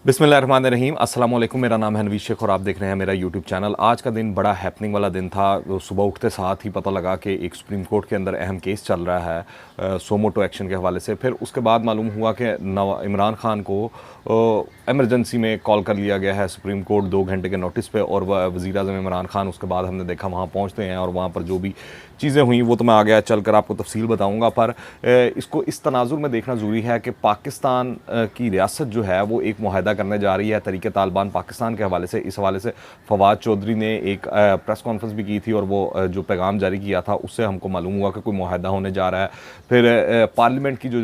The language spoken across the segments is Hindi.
बिस्मिल्लाहिर्रहमानिर्रहीम, अस्सलाम वालेकुम। मेरा नाम है नवीद शेख और आप देख रहे हैं मेरा यूट्यूब चैनल। आज का दिन बड़ा हैपनिंग वाला दिन था। सुबह उठते साथ ही पता लगा कि एक सुप्रीम कोर्ट के अंदर अहम केस चल रहा है सोमोटो एक्शन के हवाले से। फिर उसके बाद मालूम हुआ कि इमरान खान को एमरजेंसी में कॉल कर लिया गया है सुप्रीम कोर्ट 2 घंटे के नोटिस पे, और वज़ीर आज़म इमरान खान उसके बाद हमने देखा वहाँ पहुँचते हैं और वहाँ पर जो भी चीज़ें हुई वो तो मैं आगे चल कर आपको तफसील बताऊँगा। पर इसको इस तनाजुर में देखना ज़रूरी है कि पाकिस्तान की रियासत जो है वो एक मुआहदा करने जा रही है तरीक़े तालिबान पाकिस्तान के हवाले से। इस हवाले से फवाद चौधरी ने एक प्रेस कॉन्फ्रेंस भी की थी और वो जो पैगाम जारी किया था उससे हमको मालूम हुआ कि कोई मुआहदा होने जा रहा है। फिर पार्लियामेंट की जो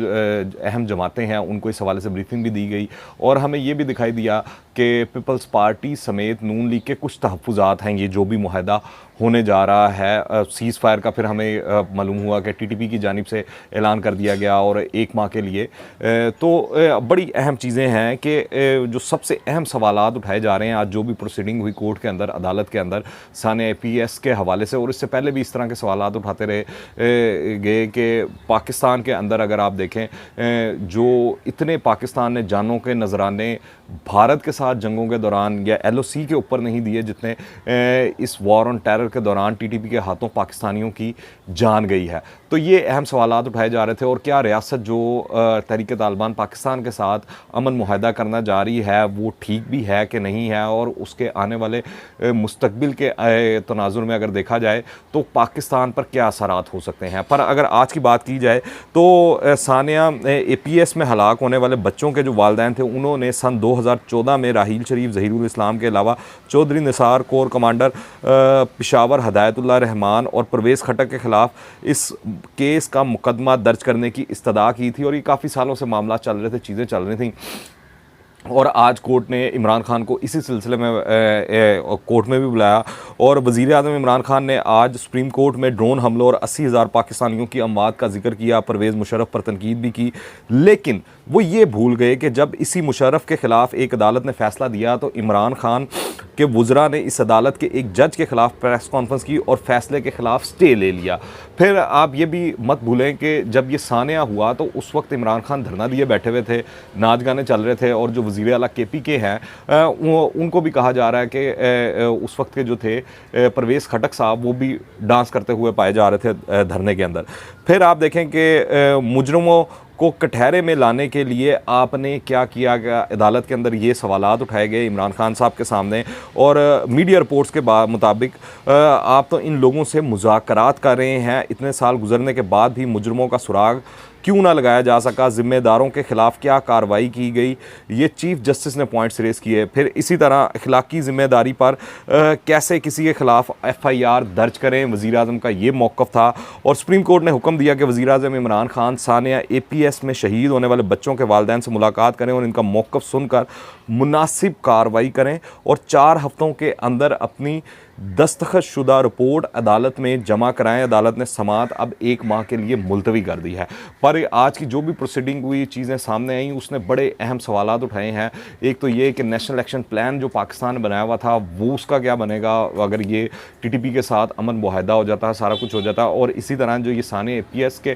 अहम जमातें हैं उनको इस हवाले से ब्रीफिंग भी दी गई और हमें ये भी दिखाई दिया कि पीपल्स पार्टी समेत नून लीग के कुछ तहफ़्फ़ुज़ात हैं ये जो भी मुआहदा होने जा रहा है सीज़ फायर का। फिर हमें मालूम हुआ कि टीटीपी की जानिब से ऐलान कर दिया गया और 1 माह के लिए। तो बड़ी अहम चीज़ें हैं कि जो सबसे अहम सवालात उठाए जा रहे हैं आज जो भी प्रोसीडिंग हुई कोर्ट के अंदर, अदालत के अंदर सानिया APS के हवाले से, और इससे पहले भी इस तरह के सवालात उठाते रहे गए कि पाकिस्तान के अंदर अगर आप देखें जो इतने पाकिस्तान ने जानों के नजराने भारत के साथ जंगों के दौरान या LOC के ऊपर नहीं दिए जितने इस वॉर ऑन टेरर के दौरान TTP के हाथों पाकिस्तानियों की जान गई है। तो ये अहम सवालात उठाए जा रहे थे। और क्या रियासत जो तहरीक तालिबान पाकिस्तान के साथ अमन मुआहदा करना जा रही है वो ठीक भी है कि नहीं है, और उसके आने वाले मुस्तकबिल के तनाजुर में अगर देखा जाए तो पाकिस्तान पर क्या असरात हो सकते हैं। पर अगर आज की बात की जाए तो सानिया APS में हलाक होने वाले बच्चों के जो वालिदैन थे उन्होंने सन 2014 में राहील शरीफ ज़हीरुल इस्लाम के अलावा चौधरी निसार, कोर कमांडर पेशावर हदायतुल्लाह रहमान और परवेज़ खटक के ख़िलाफ़ इस केस का मुकदमा दर्ज करने की इस्तदा की थी। और ये काफ़ी सालों से मामला चल रहे थे, चीज़ें चल रही थी, और आज कोर्ट ने इमरान खान को इसी सिलसिले में कोर्ट में भी बुलाया। और वज़ीर आज़म इमरान खान ने आज सुप्रीम कोर्ट में ड्रोन हमलों और 80,000 पाकिस्तानियों की अमवात का जिक्र किया, परवेज़ मुशर्रफ पर तनकीद भी की। लेकिन वो ये भूल गए कि जब इसी मुशर्रफ के ख़िलाफ़ एक अदालत ने फ़ैसला दिया तो इमरान खान के वुज़रा ने इस अदालत के एक जज के ख़िलाफ़ प्रेस कॉन्फ्रेंस की और फ़ैसले के ख़िलाफ़ स्टे ले लिया। फिर आप ये भी मत भूलें कि जब ये सानिया हुआ तो उस वक्त इमरान खान धरना दिए बैठे हुए थे, नाच गाने चल रहे थे, और जो वज़ीर आला KP के हैं उनको भी कहा जा रहा है कि उस वक्त के जो थे परवेज़ खटक साहब वो भी डांस करते हुए पाए जा रहे थे धरने के अंदर। फिर आप देखें कि मुजरिमों को कटहरे में लाने के लिए आपने क्या किया गया, अदालत के अंदर ये सवालात उठाए गए इमरान खान साहब के सामने। और मीडिया रिपोर्ट्स के मुताबिक आप तो इन लोगों से मुज़ाकरात कर रहे हैं, इतने साल गुजरने के बाद भी मुजरिमों का सुराग क्यों ना लगाया जा सका, ज़िम्मेदारों के ख़िलाफ़ क्या कार्रवाई की गई, ये चीफ़ जस्टिस ने पॉइंट्स रेज़ किए। फिर इसी तरह अखलाकी ज़िम्मेदारी पर कैसे किसी के ख़िलाफ़ FIR दर्ज करें, वज़ीर आज़म का ये मौक़िफ़ था। और सुप्रीम कोर्ट ने हुक्म दिया कि वज़ीर आज़म इमरान खान सानिया APS में शहीद होने वाले बच्चों के वालिदैन से मुलाकात करें और इनका मौक़िफ़ सुनकर मुनासिब कार्रवाई करें और 4 हफ़्तों के अंदर अपनी दस्तखत शुदा रिपोर्ट अदालत में जमा कराएं। अदालत ने समाअत अब 1 माह के लिए मुलतवी कर दी है। पर आज की जो भी प्रोसीडिंग हुई, चीज़ें सामने आई, उसने बड़े अहम सवालात उठाए हैं। एक तो ये कि नेशनल एक्शन प्लान जो पाकिस्तान ने बनाया हुआ था वो उसका क्या बनेगा अगर ये TTP के साथ अमन मुआहदा हो जाता है, सारा कुछ हो जाता है। और इसी तरह जो ये सानिया APS के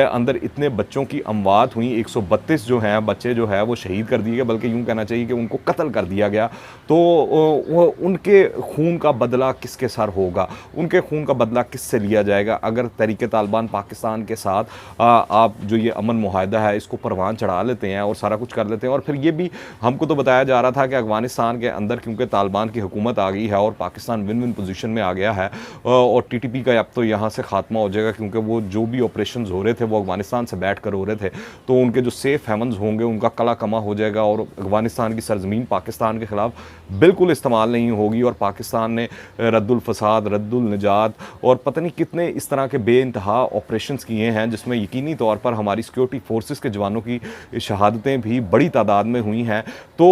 अंदर इतने बच्चों की अमवात हुई, 132 जो हैं बच्चे जो है वो शहीद कर दिए गए, बल्कि यूँ कहना चाहिए कि उनको कत्ल कर दिया गया। तो उनके खून का बदला किसके सर होगा, उनके खून का बदला किससे लिया जाएगा अगर तहरीक तालिबान पाकिस्तान के साथ आप जो ये अमन मुआहदा है इसको परवान चढ़ा लेते हैं और सारा कुछ कर लेते हैं। और फिर ये भी हमको तो बताया जा रहा था कि अफगानिस्तान के अंदर क्योंकि तालिबान की हुकूमत आ गई है और पाकिस्तान विन विन पोजीशन में आ गया है और TTP का अब तो यहाँ से खात्मा हो जाएगा, क्योंकि वो जो भी ऑपरेशन हो रहे थे वो अफगानिस्तान से बैठ कर हो रहे थे, तो उनके जो सेफ हेवन्स होंगे उनका कला कमा हो जाएगा और अफगानिस्तान की सरजमीन पाकिस्तान के ख़िलाफ़ बिल्कुल इस्तेमाल नहीं होगी। और पाकिस्तान ने रद्दुल फसाद, रद्दुल निजात और पता नहीं कितने इस तरह के बेइंतहा ऑपरेशंस किए हैं जिसमें यकीनी तौर पर हमारी सिक्योरिटी फोर्सेस के जवानों की शहादतें भी बड़ी तादाद में हुई हैं। तो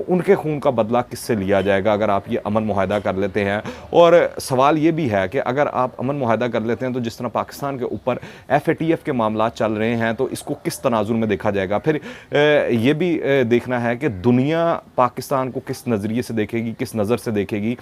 उनके खून का बदला किससे लिया जाएगा अगर आप ये अमन मुआहदा कर लेते हैं। और सवाल ये भी है कि अगर आप अमन मुआहदा कर लेते हैं तो जिस तरह पाकिस्तान के ऊपर FATF के मामला चल रहे हैं तो इसको किस तनाजुर में देखा जाएगा। फिर ये भी देखना है कि दुनिया पाकिस्तान को किस नज़रिए से देखेगी, किस नज़र से देखेगी।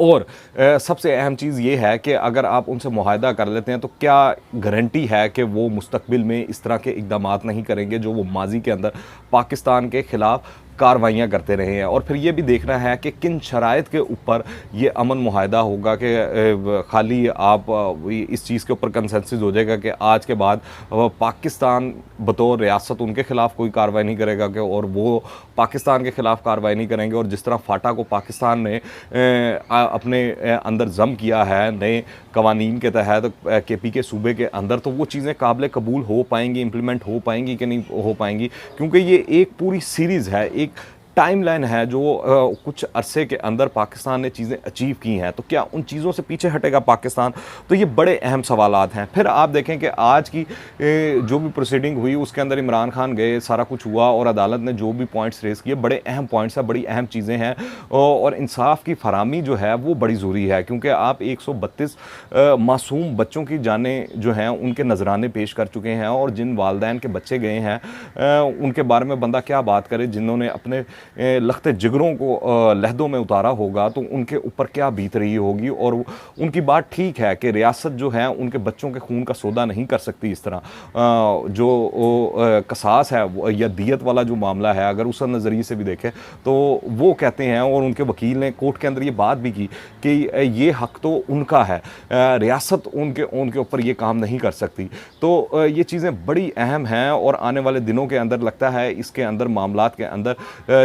और सबसे अहम चीज़ ये है कि अगर आप उनसे मुआहदा कर लेते हैं तो क्या गारंटी है कि वो मुस्तकबिल में इस तरह के इक़दामात नहीं करेंगे जो वो माजी के अंदर पाकिस्तान के ख़िलाफ़ कार्रवाइयाँ करते रहे हैं। और फिर ये भी देखना है कि किन शराइत के ऊपर ये अमन मुआहदा होगा कि खाली आप इस चीज़ के ऊपर कंसेंसस हो जाएगा कि आज के बाद पाकिस्तान बतौर रियासत उनके ख़िलाफ़ कोई कार्रवाई नहीं करेगा कि और वो पाकिस्तान के ख़िलाफ़ कार्रवाई नहीं करेंगे। और जिस तरह फाटा को पाकिस्तान ने अपने अंदर जम किया है नए कवानीन के तहत KP के सूबे के अंदर, तो वो चीज़ें काबिल कबूल हो पाएंगी, इम्प्लीमेंट हो पाएंगी कि नहीं हो पाएंगी, क्योंकि ये एक पूरी सीरीज़ है, एक टाइमलाइन है जो कुछ अरसे के अंदर पाकिस्तान ने चीज़ें अचीव की हैं। तो क्या उन चीज़ों से पीछे हटेगा पाकिस्तान? तो ये बड़े अहम सवालात हैं। फिर आप देखें कि आज की जो भी प्रोसीडिंग हुई उसके अंदर इमरान खान गए, सारा कुछ हुआ और अदालत ने जो भी पॉइंट्स रेस किए बड़े अहम पॉइंट्स हैं, बड़ी अहम चीज़ें हैं। और इंसाफ की फरामी जो है वो बड़ी ज़रूरी है, क्योंकि आप 132 मासूम बच्चों की जानें जो हैं उनके नजराने पेश कर चुके हैं। और जिन वालदैन के बच्चे गए हैं उनके बारे में बंदा क्या बात करे, जिन्होंने अपने लख्ते जिगरों को लहदों में उतारा होगा, तो उनके ऊपर क्या बीत रही होगी। और उनकी बात ठीक है कि रियासत जो है उनके बच्चों के खून का सौदा नहीं कर सकती। इस तरह जो कसास है या दियत वाला जो मामला है, अगर उस नज़रिए से भी देखें तो वो कहते हैं, और उनके वकील ने कोर्ट के अंदर ये बात भी की कि ये हक तो उनका है, रियासत उनके ऊपर ये काम नहीं कर सकती। तो ये चीज़ें बड़ी अहम हैं और आने वाले दिनों के अंदर लगता है इसके अंदर मामलात के अंदर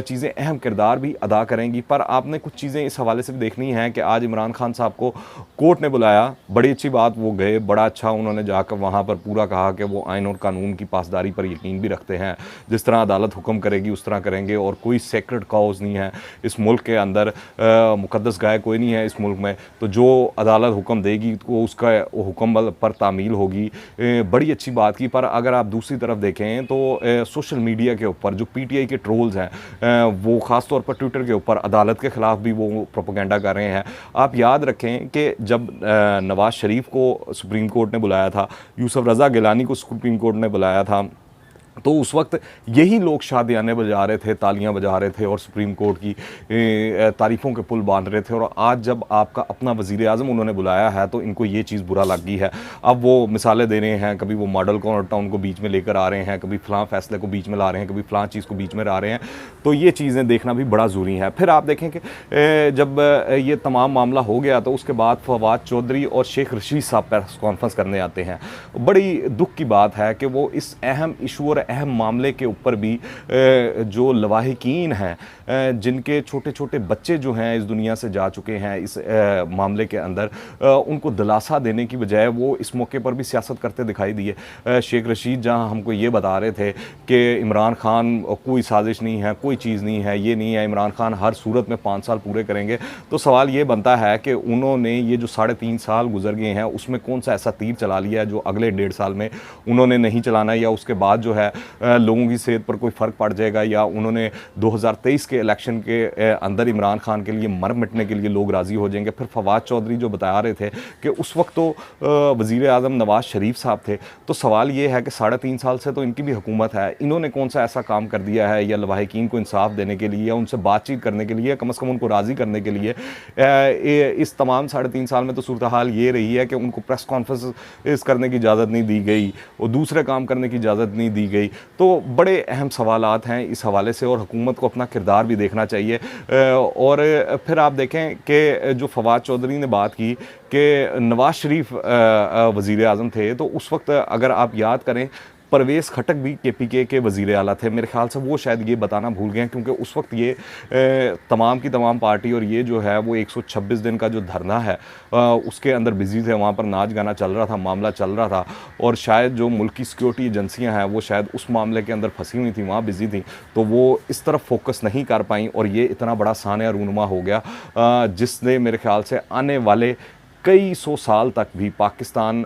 चीज़ें अहम किरदार भी अदा करेंगी। पर आपने कुछ चीज़ें इस हवाले से भी देखनी है कि आज इमरान खान साहब को कोर्ट ने बुलाया, बड़ी अच्छी बात, वो गए, बड़ा अच्छा उन्होंने जाकर वहाँ पर पूरा कहा कि वो आइन और कानून की पासदारी पर यकीन भी रखते हैं, जिस तरह अदालत हुक्म करेगी उस तरह करेंगे, और कोई सेक्रेट कॉज नहीं है इस मुल्क के अंदर, मुकद्दस गाय कोई नहीं है इस मुल्क में। तो जो अदालत हुक्म देगी तो उसका हुक्म पर तामील होगी, बड़ी अच्छी बात की। पर अगर आप दूसरी तरफ देखें तो सोशल मीडिया के ऊपर जो PTI के ट्रोल्स हैं वो ख़ास तौर पर ट्विटर के ऊपर अदालत के ख़िलाफ़ भी वो प्रोपेगेंडा कर रहे हैं। आप याद रखें कि जब नवाज़ शरीफ को सुप्रीम कोर्ट ने बुलाया था, यूसुफ रज़ा गिलानी को सुप्रीम कोर्ट ने बुलाया था, तो उस वक्त यही लोग शादियाने बजा रहे थे, तालियां बजा रहे थे और सुप्रीम कोर्ट की तारीफ़ों के पुल बांध रहे थे। और आज जब आपका अपना वज़ीर आज़म उन्होंने बुलाया है तो इनको ये चीज़ बुरा लग गई है। अब वो मिसालें दे रहे हैं, कभी वो मॉडल टाउन को बीच में लेकर आ रहे हैं, कभी फ़लाँ फैसले को बीच में ला रहे हैं, कभी फ़लाँ चीज़ को बीच में ला रहे हैं। तो ये चीज़ें देखना भी बड़ा ज़रूरी है। फिर आप देखें कि जब ये तमाम मामला हो गया तो उसके बाद फवाद चौधरी और शेख रशीद साहब प्रेस कॉन्फ्रेंस करने आते हैं। बड़ी दुख की बात है कि वो इस अहम इशू और अहम मामले के ऊपर भी जो लवाहिकीन हैं, जिनके छोटे छोटे बच्चे जो हैं इस दुनिया से जा चुके हैं इस मामले के अंदर, उनको दिलासा देने की बजाय वो इस मौके पर भी सियासत करते दिखाई दिए। शेख रशीद जहां हमको ये बता रहे थे कि इमरान खान कोई साजिश नहीं है, कोई चीज़ नहीं है, ये नहीं है, इमरान खान हर सूरत में 5 साल पूरे करेंगे, तो सवाल ये बनता है कि उन्होंने ये जो 3.5 साल गुजर गए हैं उसमें कौन सा ऐसा तीर चला लिया है जो अगले 1.5 साल में उन्होंने नहीं चलाना, या उसके बाद जो है लोगों की सेहत पर कोई फ़र्क पड़ जाएगा, या उन्होंने 2023 के इलेक्शन के अंदर इमरान खान के लिए मर मिटने के लिए लोग राज़ी हो जाएंगे। फिर फवाद चौधरी जो बता रहे थे कि उस वक्त तो वज़ीर आज़म नवाज़ शरीफ साहब थे, तो सवाल ये है कि 3.5 साल से तो इनकी भी हुकूमत है, इन्होंने कौन सा ऐसा काम कर दिया है या लवाहिकीन को इंसाफ देने के लिए या उनसे बातचीत करने के लिए, कम से कम उनको राज़ी करने के लिए। इस तमाम 3.5 साल में तो सूरत हाल ये रही है कि उनको प्रेस कॉन्फ्रेंस करने की इजाज़त नहीं दी गई और दूसरे काम करने की इजाज़त नहीं दी गई। तो बड़े अहम सवालात हैं इस हवाले से और हुकूमत को अपना किरदार भी देखना चाहिए। और फिर आप देखें कि जो फवाद चौधरी ने बात की कि नवाज़ शरीफ वज़ीर आज़म थे, तो उस वक्त अगर आप याद करें परवेज़ खटक भी KPK के वज़ीर आला थे, मेरे ख्याल से वो शायद ये बताना भूल गए हैं, क्योंकि उस वक्त ये तमाम की तमाम पार्टी और ये जो है वो 126 दिन का जो धरना है उसके अंदर बिज़ी थे, वहाँ पर नाच गाना चल रहा था, मामला चल रहा था, और शायद जो मुल्क की सिक्योरिटी एजेंसियाँ हैं वो शायद उस मामले के अंदर फंसी हुई थी, वहाँ बिज़ी थी, तो वो इस तरफ फोकस नहीं कर पाई और ये इतना बड़ा सानिया रूनुमा हो गया जिसने मेरे ख्याल से आने वाले कई 100 साल तक भी पाकिस्तान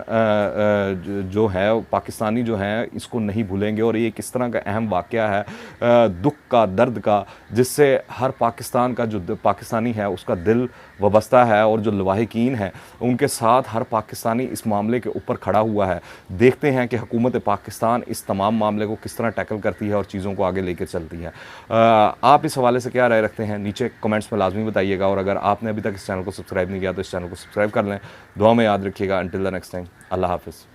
जो है पाकिस्तानी जो हैं इसको नहीं भूलेंगे। और ये किस तरह का अहम वाक़या है दुख का, दर्द का, जिससे हर पाकिस्तान का जो पाकिस्तानी है उसका दिल वाबस्ता है और जो लवाहिकीन है उनके साथ हर पाकिस्तानी इस मामले के ऊपर खड़ा हुआ है। देखते हैं कि हुकूमत पाकिस्तान इस तमाम मामले को किस तरह टैकल करती है और चीज़ों को आगे लेकर चलती है। आप इस हवाले से क्या राय रखते हैं नीचे कमेंट्स में लाजमी बताइएगा, और अगर आपने अभी तक इस चैनल को सब्सक्राइब नहीं किया तो इस चैनल को सब्सक्राइब कर लें। दुआ में याद रखिएगा। अंटिल द नेक्स्ट टाइम, अल्लाह हाफ़िज़।